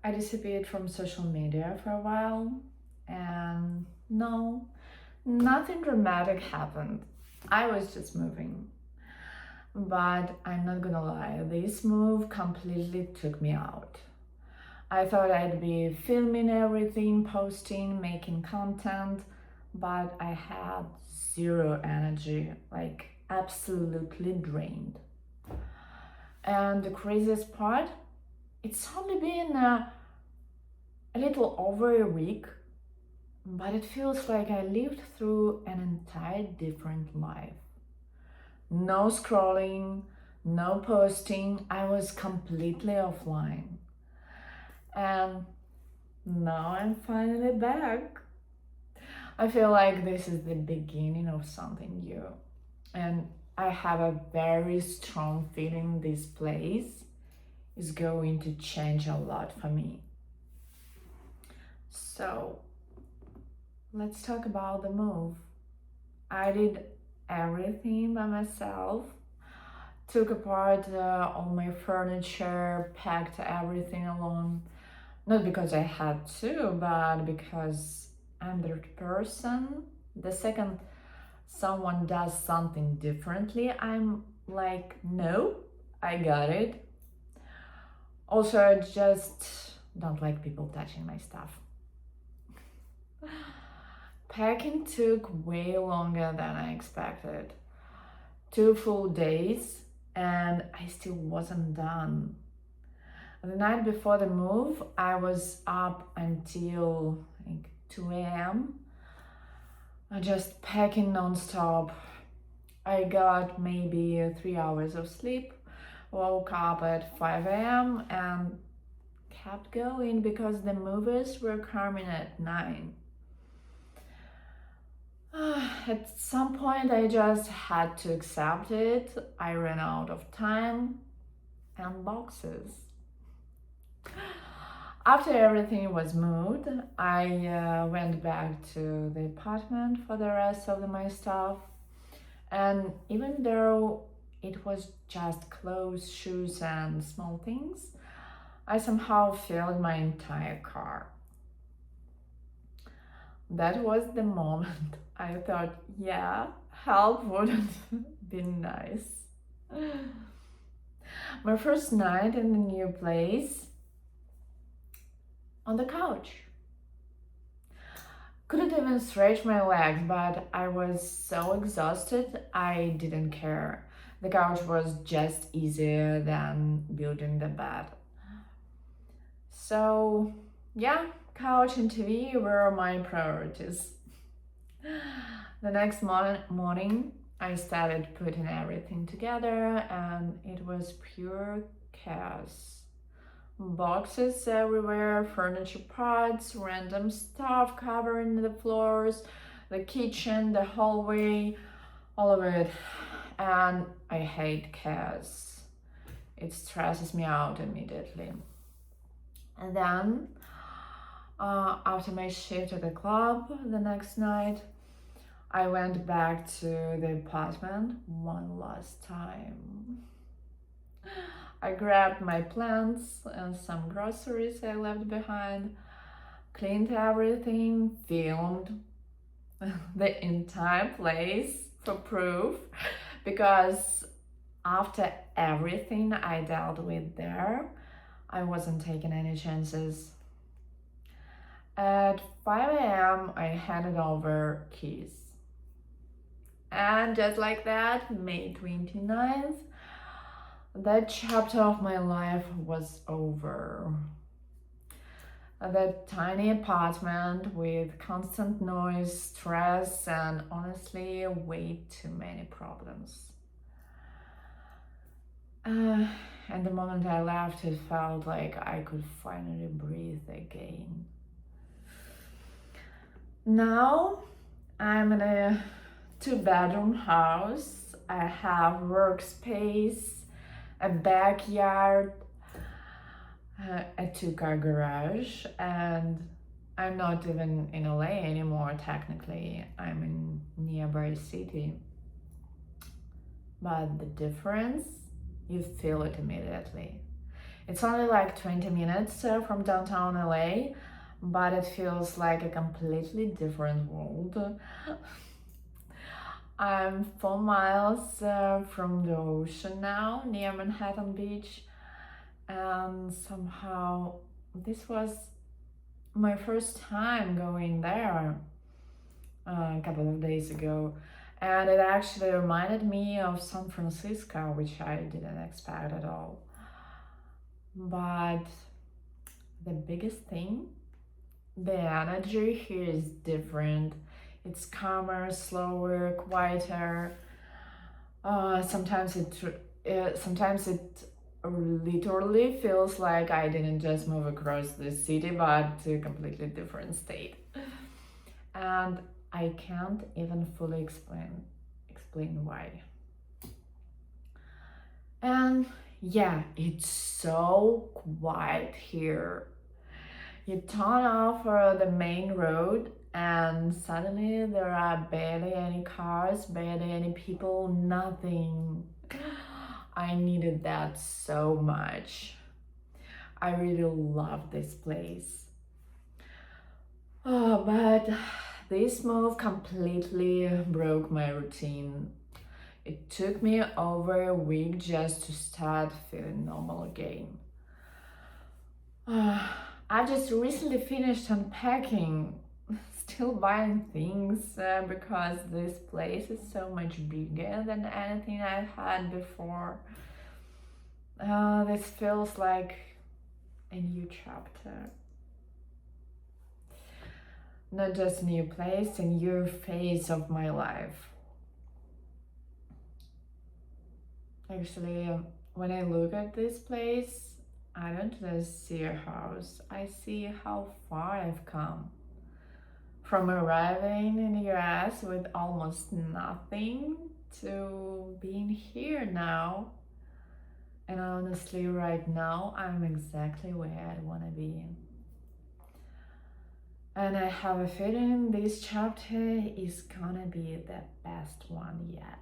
I disappeared from social media for a while, and no, nothing dramatic happened. I was just moving. But I'm not gonna lie, this move completely took me out. I thought I'd be filming everything, posting, making content, but I had zero energy, like absolutely drained. And the craziest part, it's only been a little over a week, but it feels like I lived through an entire different life. No scrolling, no posting, I was completely offline. And now I'm finally back. I feel like this is the beginning of something new. And I have a very strong feeling this place is going to change a lot for me. So, let's talk about the move. I did everything by myself, took apart all my furniture, packed everything alone. Not because I had to, but because I'm the person. The second someone does something differently, I'm like, no, I got it. Also, I just don't like people touching my stuff. Packing took way longer than I expected. 2 full days, and I still wasn't done. The night before the move, I was up until like 2 a.m. Just packing non-stop. I got maybe 3 hours of sleep, woke up at 5 a.m. and kept going because the movers were coming at 9. At some point, I just had to accept it. I ran out of time and boxes. After everything was moved, I went back to the apartment for the rest of my stuff. And even though it was just clothes, shoes, and small things, I somehow filled my entire car. That was the moment I thought, yeah, help wouldn't be nice. My first night in the new place, on the couch. Couldn't even stretch my legs, but I was so exhausted I didn't care. The couch was just easier than building the bed. So, yeah, couch and TV were my priorities. The next morning, I started putting everything together, and it was pure chaos. Boxes everywhere, furniture parts, random stuff covering the floors, the kitchen, the hallway, all of it. And I hate chaos. It stresses me out immediately. And then, after my shift at the club the next night, I went back to the apartment one last time. I grabbed my plants and some groceries I left behind, cleaned everything, filmed the entire place for proof, because after everything I dealt with there, I wasn't taking any chances. At 5 a.m., I handed over keys. And just like that, May 29th, that chapter of my life was over. That tiny apartment with constant noise, stress, and honestly, way too many problems. And the moment I left, it felt like I could finally breathe again. Now I'm in a 2-bedroom house. I have workspace, a backyard, a 2-car garage, and I'm not even in LA anymore. Technically, I'm in nearby city. But the difference, you feel it immediately. It's only like 20 minutes from downtown LA, but it feels like a completely different world. I'm 4 miles from the ocean now, near Manhattan Beach, and somehow this was my first time going there a couple of days ago, and it actually reminded me of San Francisco, which I didn't expect at all. But the biggest thing, the energy here is different. It's calmer, slower, quieter. Sometimes it literally feels like I didn't just move across the city, but to a completely different state. And I can't even fully explain why. And yeah, it's so quiet here. You turn off the main road, and suddenly there are barely any cars, barely any people, nothing. I needed that so much. I really love this place. Oh, but this move completely broke my routine. It took me over a week just to start feeling normal again. I just recently finished unpacking, still buying things because this place is so much bigger than anything I've had before. This feels like a new chapter. Not just a new place, a new phase of my life. Actually, when I look at this place, I don't just see a house, I see how far I've come. From arriving in the US with almost nothing to being here now. And honestly, right now, I'm exactly where I want to be. And I have a feeling this chapter is gonna be the best one yet.